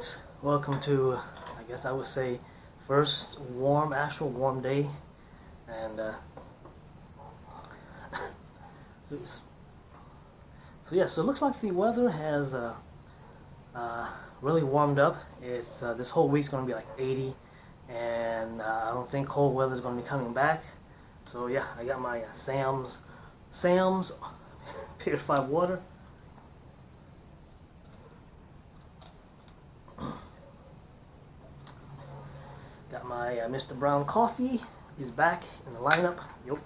folks, welcome to, I guess I would say, first actual warm day, and so it looks like the weather has really warmed up. It's this whole week's going to be like 80, and I don't think cold weather is going to be coming back. So yeah, I got my Sam's purified water. Got my Mr. Brown coffee. He's back in the lineup. Yep.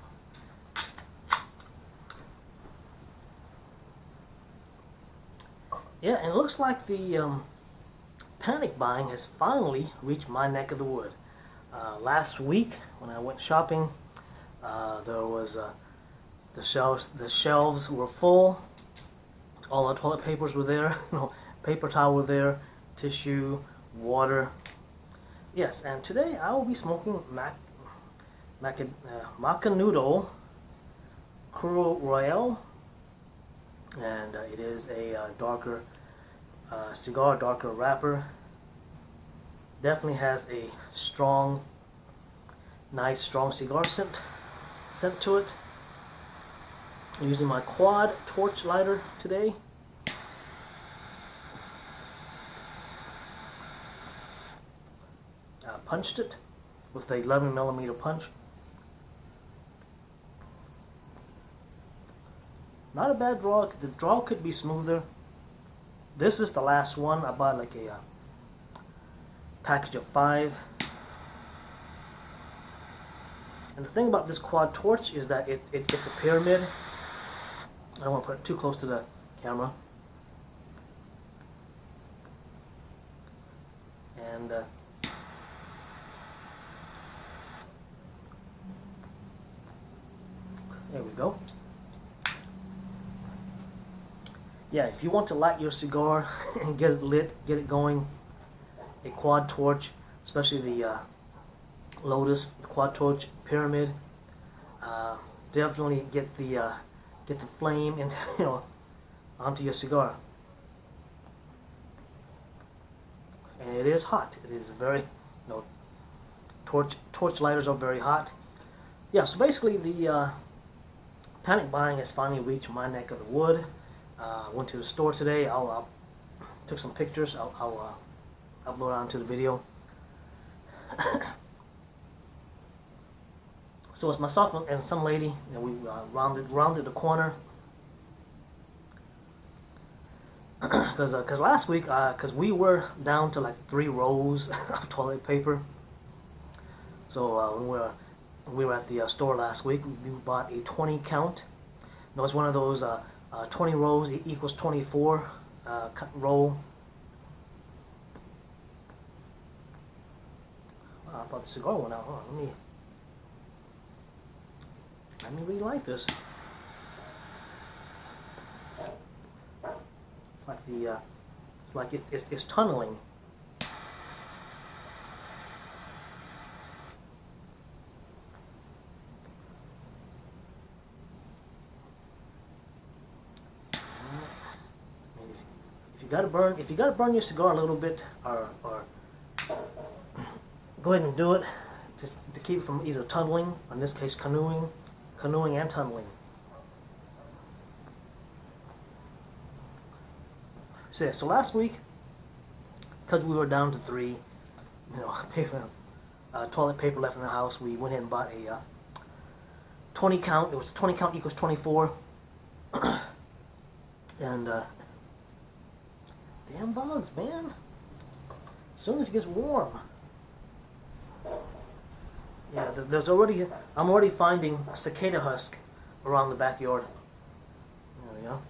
Yeah, and it looks like the panic buying has finally reached my neck of the wood. Last week, when I went shopping, there was the shelves were full. All the toilet papers were there. Paper towel were there, tissue, water. Yes, and today I will be smoking Macanudo Cruel Royale, and it is a darker cigar, darker wrapper. Definitely has a nice strong cigar scent to it. I'm using my quad torch lighter today. Punched it with a 11mm punch. Not a bad draw. The draw could be smoother. This is the last one. I bought like a package of 5. And the thing about this quad torch is that it's a pyramid. I don't want to put it too close to the camera. And there we go. Yeah, if you want to light your cigar and get it lit, get it going, a quad torch, especially the Lotus, the quad torch pyramid, definitely get the flame and onto your cigar. And it is hot. It is very, torch lighters are very hot. Yeah, so basically the panic buying has finally reached my neck of the wood. Went to the store today. I took some pictures. I'll upload onto the video. So it's myself and some lady. We rounded the corner. Because last week, because we were down to like 3 rows of toilet paper. So we were at the store last week. We bought a 20 count. No, it's one of those 20 rows equals 24 roll. I thought the cigar went out. Hold on, let me relight this. It's like it's tunneling. If you gotta burn your cigar a little bit, or go ahead and do it, just to keep it from either tunneling, or in this case canoeing and tunneling. So yeah, so last week, because we were down to 3, toilet paper left in the house, we went ahead and bought a 20 count. It was 20 count equals 24, and damn bugs, man. As soon as it gets warm. Yeah, I'm already finding cicada husk around the backyard. There we go.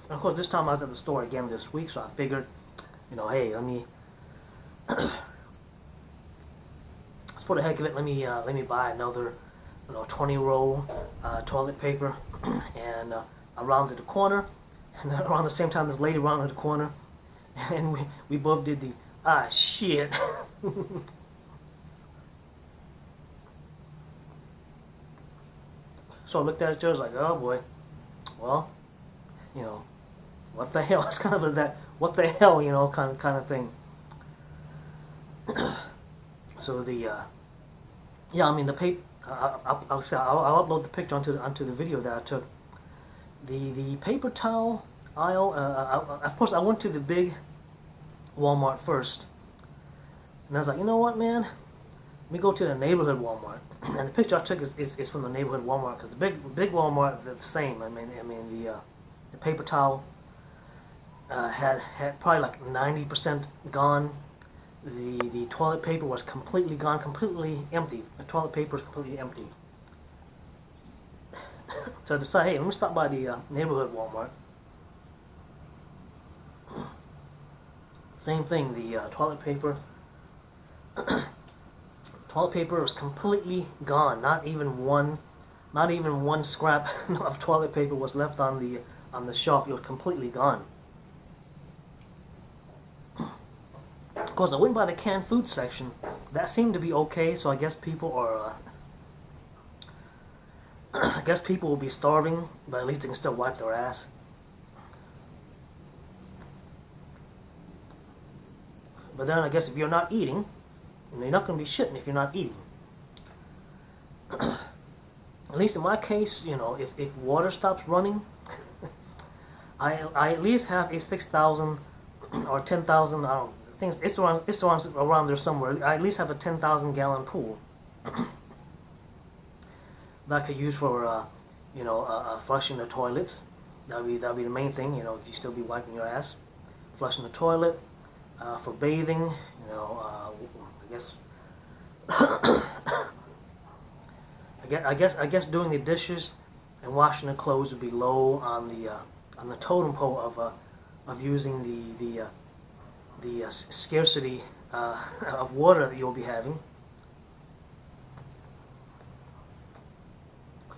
And of course, this time I was at the store again this week, so I figured, hey, let me for the heck of it, let me buy another 20 roll toilet paper. And I rounded the corner, and then around the same time this lady rounded the corner, and we both did the shit. So I looked at each other, like, oh boy, well, you know, what the hell? It's kind of that, what the hell, you know, kind of thing. So yeah, I mean the paper. I'll upload the picture onto the video that I took. The paper towel aisle. Of course, I went to the big Walmart first, and I was like, you know what, man? Let me go to the neighborhood Walmart. And the picture I took is from the neighborhood Walmart, because the big Walmart, they're the same. I mean the paper towel had probably like 90% gone. The toilet paper was completely gone, completely empty. The toilet paper is completely empty. So I decided, hey, let me stop by the neighborhood Walmart. Same thing, the toilet paper. Toilet paper was completely gone. Not even one scrap of toilet paper was left on the shelf. It was completely gone. Of course, I went by the canned food section. That seemed to be okay, so I guess people are I guess people will be starving, but at least they can still wipe their ass. But then I guess if you're not eating, you're not going to be shitting if you're not eating. At least in my case, you know, if water stops running, I at least have a 6,000 or 10,000, I don't think it's around there somewhere. I at least have a 10,000 gallon pool that I could use for you know, flushing the toilets. That'd be the main thing. You know, you still be wiping your ass, flushing the toilet, for bathing. You know, I guess. I guess doing the dishes and washing the clothes would be low on the totem pole of using the scarcity of water that you'll be having.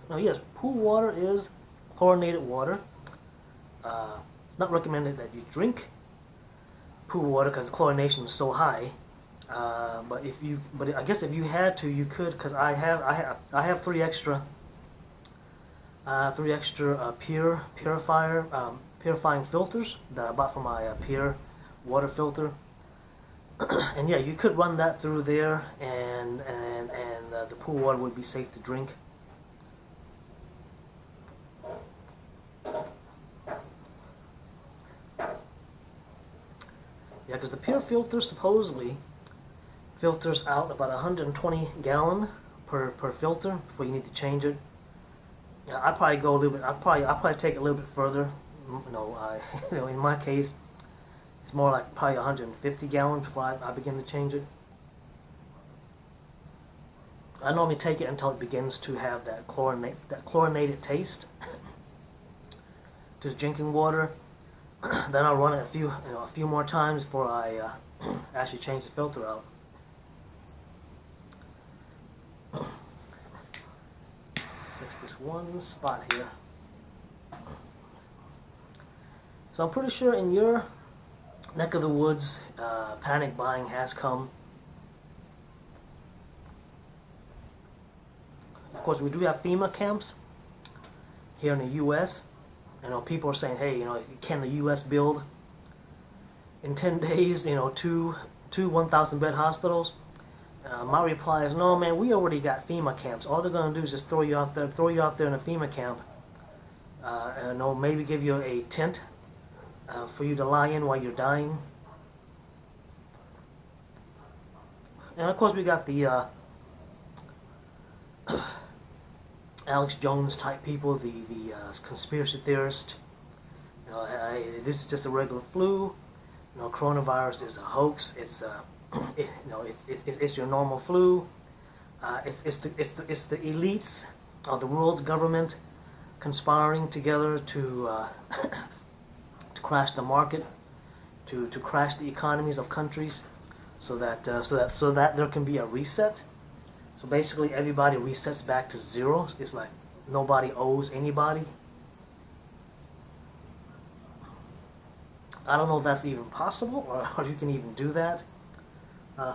Now, yes, pool water is chlorinated water. It's not recommended that you drink pool water because the chlorination is so high. But I guess if you had to, you could, because I have three extra purifying filters that I bought for my pure water filter. And yeah, you could run that through there, and the pool water would be safe to drink. Yeah, because the pure filter supposedly filters out about 120 gallon per filter before you need to change it. Yeah, I probably go a little bit. I probably take it a little bit further. You know, in my case, it's more like probably 150 gallons before I begin to change it. I normally take it until it begins to have that chlorinated taste to drinking water. Then I'll run it a few more times before I actually change the filter out. Fix this one spot here. So I'm pretty sure in your neck of the woods, panic buying has come. Of course, we do have FEMA camps here in the U.S. You know, people are saying, hey, you know, can the U.S. build in 10 days, you know, two 1,000 bed hospitals? My reply is, no, man, we already got FEMA camps. All they're going to do is just throw you out there in a FEMA camp. And they'll maybe give you a tent for you to lie in while you're dying. And of course, we got the Alex Jones type people, the conspiracy theorist. You know, this is just a regular flu. You know, coronavirus is a hoax. It's it's your normal flu. It's the elites of the world's government conspiring together to to crash the market, to crash the economies of countries, so that there can be a reset. So basically, everybody resets back to zero. It's like nobody owes anybody. I don't know if that's even possible, or if you can even do that.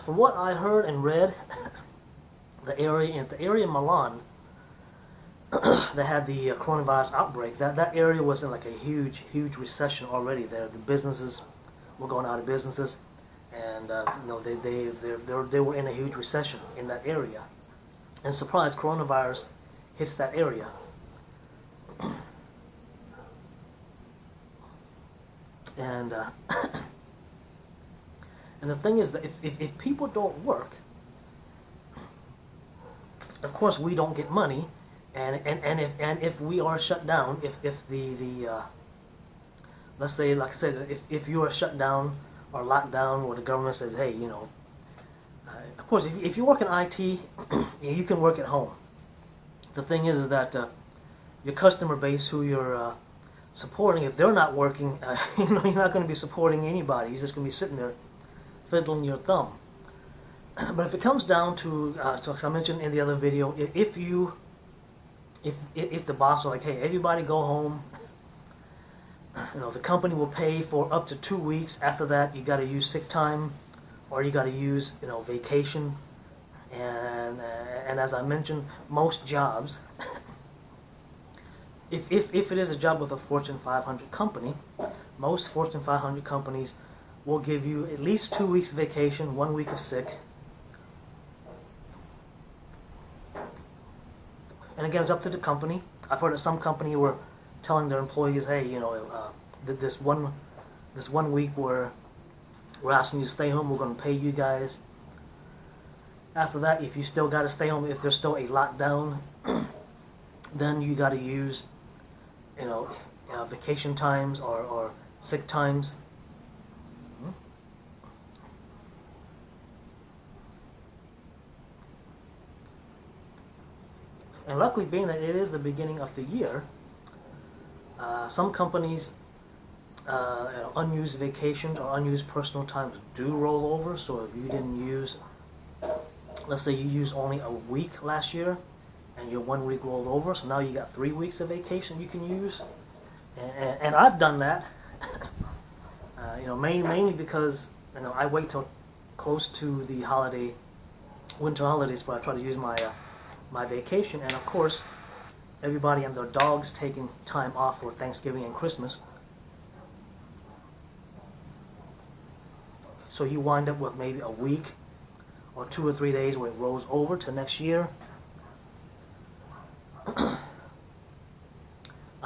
From what I heard and read, the area in Milan, they had the coronavirus outbreak, that area was in like a huge recession already. There, the businesses were going out of businesses, and they were in a huge recession in that area. And surprise, coronavirus hits that area. And and the thing is that if people don't work, of course we don't get money, and if we are shut down, if the let's say, like I said, if you are shut down or locked down, or the government says, hey, of course if you work in IT, you can work at home. The thing is that your customer base, who you're supporting, if they're not working, you're not going to be supporting anybody. You're just going to be sitting there fiddling your thumb. But if it comes down to, so as I mentioned in the other video, if the boss are like, hey, everybody go home, the company will pay for up to 2 weeks. After that, you got to use sick time, or you got to use vacation. And as I mentioned, most jobs, if it is a job with a Fortune 500 company, most Fortune 500 companies will give you at least 2 weeks vacation, 1 week of sick. And again, it's up to the company. I've heard that some company were telling their employees, hey, this one week we're asking you to stay home, we're going to pay you guys. After that, if you still got to stay home, if there's still a lockdown, then you got to use, vacation times or sick times. And luckily, being that it is the beginning of the year, some companies, unused vacations or unused personal times do roll over. So if you didn't use, let's say you used only a week last year, and your 1 week rolled over, so now you got 3 weeks of vacation you can use. And I've done that, mainly because I wait till close to the winter holidays before I try to use my vacation. And of course, everybody and their dogs taking time off for Thanksgiving and Christmas. So you wind up with maybe a week or 2 or 3 days where it rolls over to next year.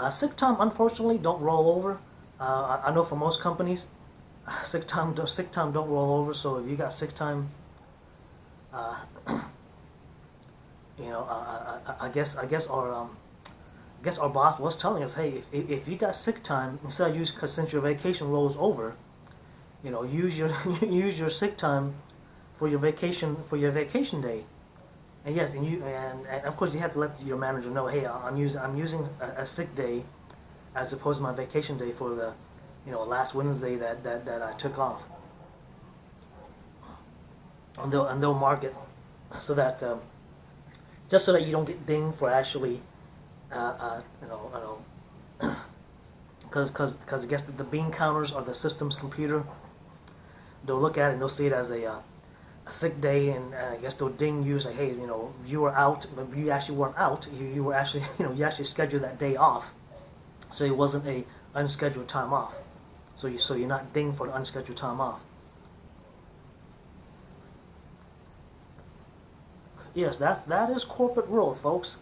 Sick time, unfortunately, don't roll over. I know for most companies, sick time don't roll over. So if you got sick time, I guess our boss was telling us, hey, if you got sick time, instead of since your vacation rolls over, use your sick time for your vacation day. And yes, and of course you have to let your manager know, hey, I'm using a sick day as opposed to my vacation day for the last Wednesday that I took off. And they'll mark it so that just so that you don't get dinged for actually because I guess the bean counters or the system's computer, they'll look at it and they'll see it as a sick day, and I guess they'll ding you, say, hey, you were out, but you actually weren't out. You were actually, you actually scheduled that day off, so it wasn't a unscheduled time off. So you're not dinged for the unscheduled time off. Yes, that is corporate world, folks.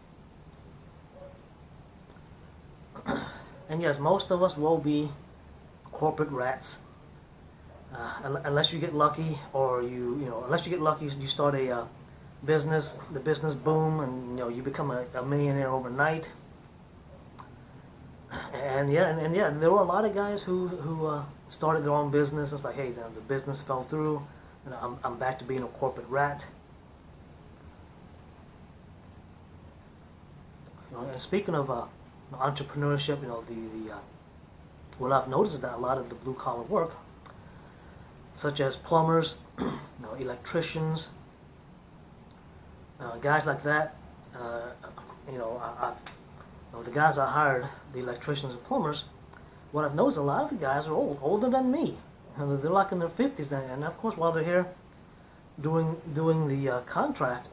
And yes, most of us will be corporate rats. Unless you get lucky, or unless you get lucky, you start a business, the business boom, and you become a millionaire overnight. And there were a lot of guys who started their own business. It's like, hey, the business fell through, and I'm back to being a corporate rat. And speaking of entrepreneurship, what I've noticed is that a lot of the blue collar work, such as plumbers, electricians, guys like that, the guys I hired, the electricians and plumbers, what I've noticed, a lot of the guys are older than me. They're like in their 50s, and of course, while they're here doing the contract,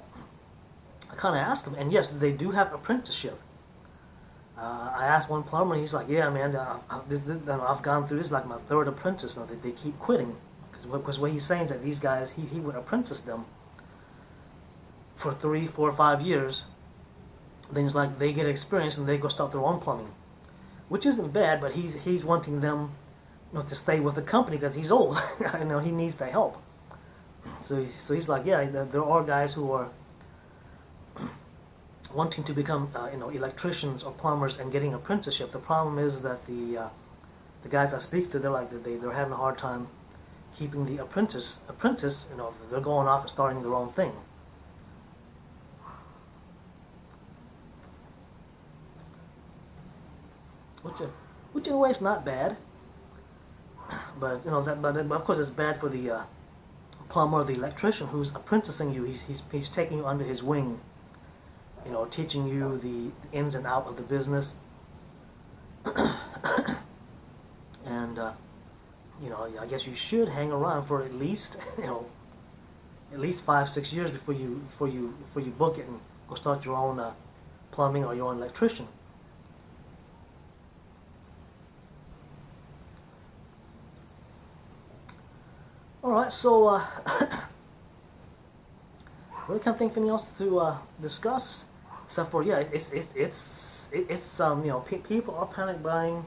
I kind of ask them, and yes, they do have apprenticeship. I asked one plumber, he's like, yeah, man, I've gone through this like my third apprentice. Now they keep quitting because what he's saying is that these guys, he would apprentice them for 3, 4, 5 years. Then it's like they get experience and they go start their own plumbing, which isn't bad. But he's wanting them, to stay with the company because he's old. He needs the help. So he's like, yeah, there are guys who are wanting to become electricians or plumbers and getting apprenticeship. The problem is that the guys I speak to, they're having a hard time keeping the apprentice. They're going off and starting their own thing. Which in a way is not bad, but but of course it's bad for the plumber or the electrician who's apprenticing you. He's taking you under his wing, teaching you the ins and out of the business, and I guess you should hang around for at least 5, 6 years before you book it and go start your own plumbing or your own electrician. Alright, so really can't think of anything else to discuss, except for people are panic buying.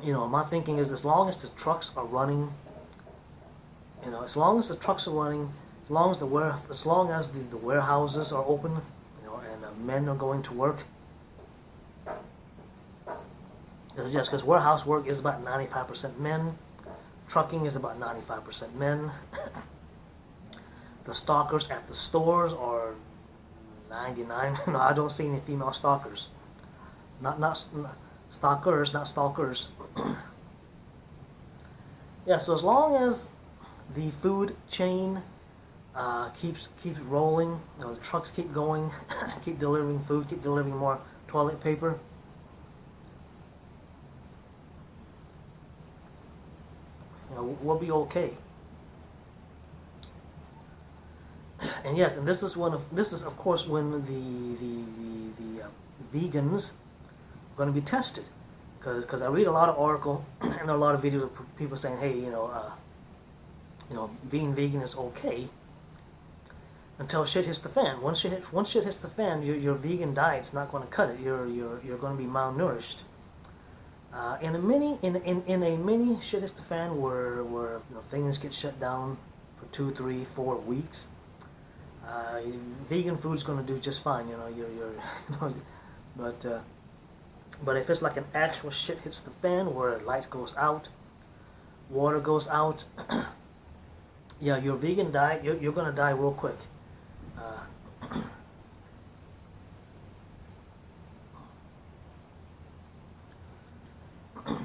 My thinking is as long as the trucks are running, as long as the trucks are running, as long as the warehouses are open, and men are going to work. Because warehouse work is about 95% men. Trucking is about 95% men. The stalkers at the stores are 99. No, I don't see any female stalkers. Not stalkers, not stalkers. Yeah, so as long as the food chain keeps rolling, the trucks keep going, keep delivering food, keep delivering more toilet paper. We'll be okay. And yes, and this is of course when the vegans are going to be tested, because I read a lot of articles and there are a lot of videos of people saying, hey, being vegan is okay until shit hits the fan. Once shit hits the fan, your vegan diet's not going to cut it. You're going to be malnourished. In a mini shit hits the fan where things get shut down for 2, 3, 4 weeks, vegan food's going to do just fine. But if it's like an actual shit hits the fan where light goes out, water goes out, yeah, your vegan diet, you're going to die real quick.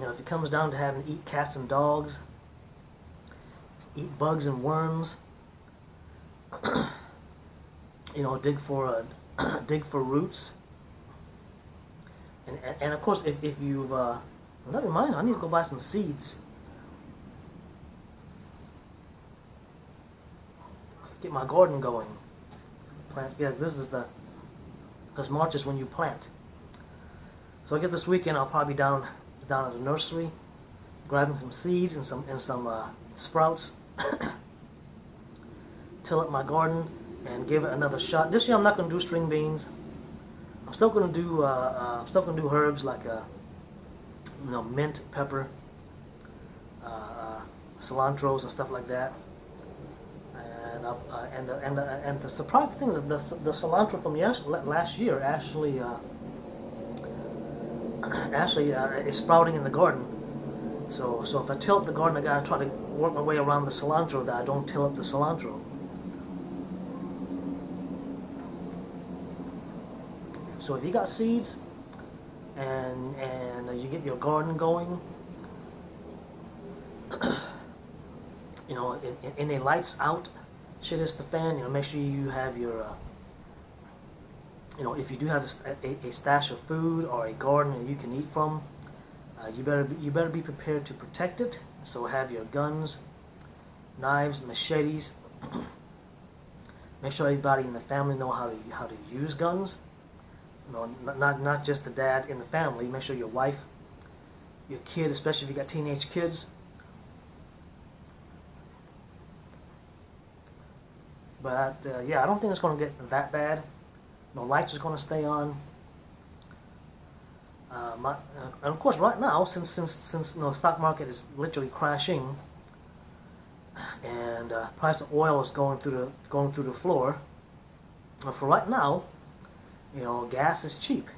If it comes down to having to eat cats and dogs, eat bugs and worms, dig for roots, and of course if you've that reminds me, I need to go buy some seeds. Get my garden going. Plant, yeah, because March is when you plant. So I guess this weekend I'll probably be down at the nursery, grabbing some seeds and some sprouts, till up my garden and give it another shot. This year I'm not going to do string beans. I'm still going to do herbs like mint, pepper, cilantros and stuff like that. And the surprising thing is that the cilantro from last year actually is sprouting in the garden. So if I till up the garden, I gotta try to work my way around the cilantro that I don't till up the cilantro. So if you got seeds and you get your garden going, and the lights out, shit hits the fan, make sure you have your if you do have a stash of food or a garden that you can eat from, you better be prepared to protect it. So have your guns, knives, machetes. Make sure everybody in the family know how to use guns. Not just the dad in the family. Make sure your wife, your kid, especially if you got teenage kids. But yeah, I don't think it's going to get that bad. No, lights are going to stay on. And of course, right now, since stock market is literally crashing, and price of oil is going through the floor. For right now, gas is cheap,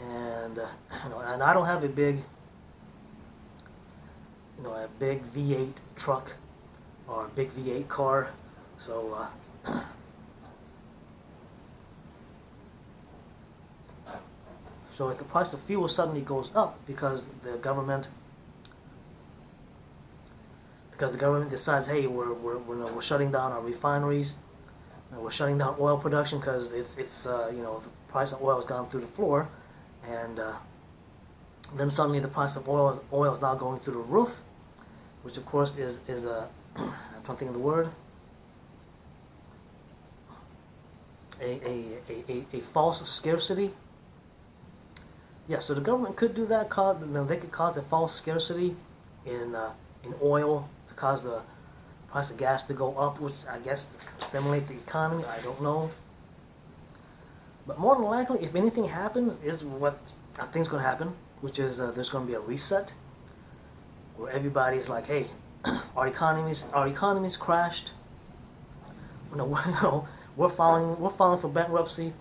and and I don't have a big V8 truck or a big V8 car, so so if the price of fuel suddenly goes up because the government decides, hey, we're shutting down our refineries, we're shutting down oil production because the price of oil has gone through the floor, and then suddenly the price of oil is now going through the roof, which of course is I'm trying to think of the word, a false scarcity. Yeah, so the government could do that. They could cause a false scarcity in oil to cause the price of gas to go up, which I guess to stimulate the economy. I don't know. But more than likely, if anything happens, is what I think is going to happen, which is there's going to be a reset where everybody's like, hey, our economy's crashed. We're filing for bankruptcy.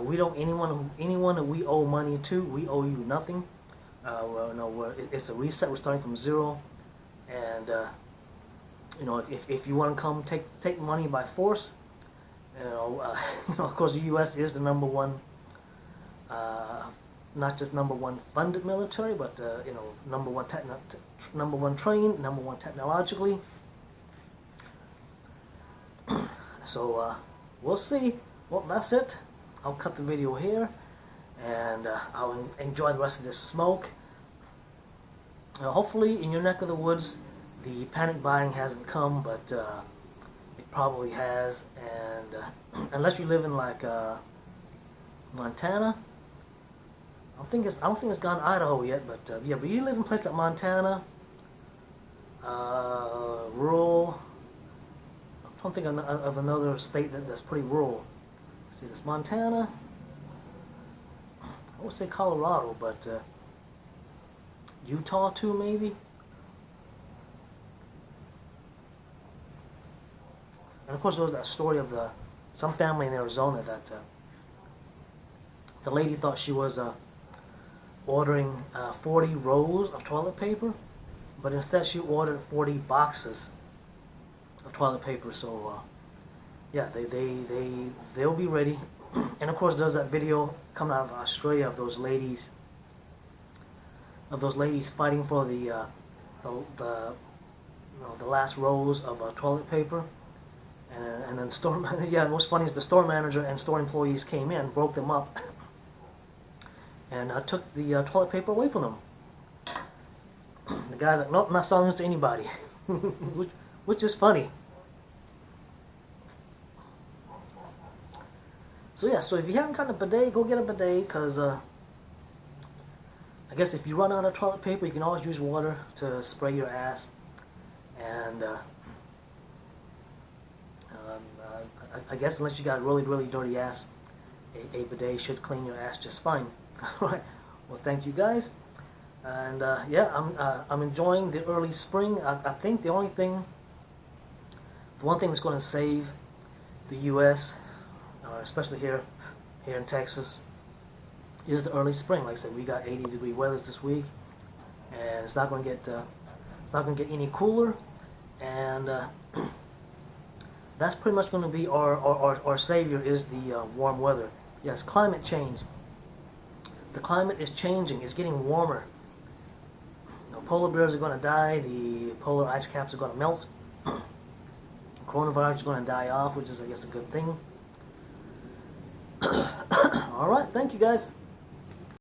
We don't anyone that we owe money to. We owe you nothing. It's a reset. We're starting from zero, and if you want to come take money by force, of course the U.S. is the number one, not just number one funded military, but number one trained, number one technologically. So we'll see. Well, that's it. I'll cut the video here, and I'll enjoy the rest of this smoke. Hopefully in your neck of the woods the panic buying hasn't come, but it probably has, and unless you live in like Montana, I don't think it's gone to Idaho yet, but yeah, but you live in places like Montana, rural. I don't think of another state that's pretty rural. See, this Montana, I would say Colorado, but Utah too, maybe. And of course, there was that story of some family in Arizona that the lady thought she was ordering 40 rolls of toilet paper, but instead she ordered 40 boxes of toilet paper. So yeah, they'll be ready. And of course, there's that video coming out of Australia of those ladies fighting for the last rolls of toilet paper. And then yeah, what's funny is the store manager and store employees came in, broke them up, and took the toilet paper away from them. The guy's like, nope, I'm not selling this to anybody, which is funny. So yeah, so if you haven't gotten a bidet, go get a bidet, because I guess if you run out of toilet paper, you can always use water to spray your ass, and I guess unless you got a really, really dirty ass, a bidet should clean your ass just fine. Alright, well, thank you guys, and yeah, I'm enjoying the early spring. I think the one thing that's going to save the U.S., especially here in Texas, is the early spring. Like I said, we got 80-degree weather this week, and it's not going to get any cooler, and that's pretty much going to be our savior, is the warm weather. Yes, climate change. The climate is changing. It's getting warmer. Polar bears are going to die. The polar ice caps are going to melt. Coronavirus is going to die off, which is, I guess, a good thing. Alright, thank you guys.